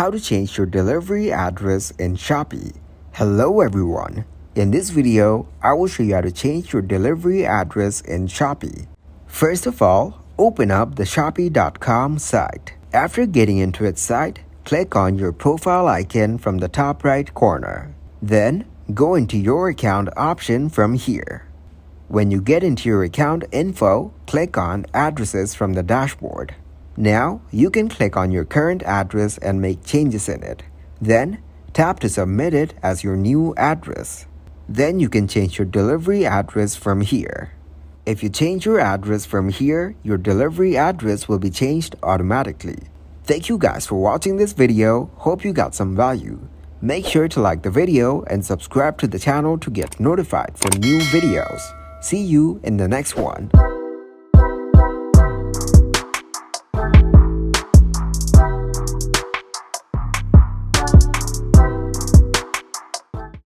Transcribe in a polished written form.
How to change your delivery address in Shopee. Hello everyone. In this video, I will show you how to change your delivery address in Shopee. First of all, open up the Shopee.com site. After getting into its site, click on your profile icon from the top right corner. Then, go into your account option from here. When you get into your account info, click on Addresses from the dashboard. Now, you can click on your current address and make changes in it. Then, tap to submit it as your new address. Then you can change your delivery address from here. If you change your address from here, your delivery address will be changed automatically. Thank you guys for watching this video. Hope you got some value. Make sure to like the video and subscribe to the channel to get notified for new videos. See you in the next one.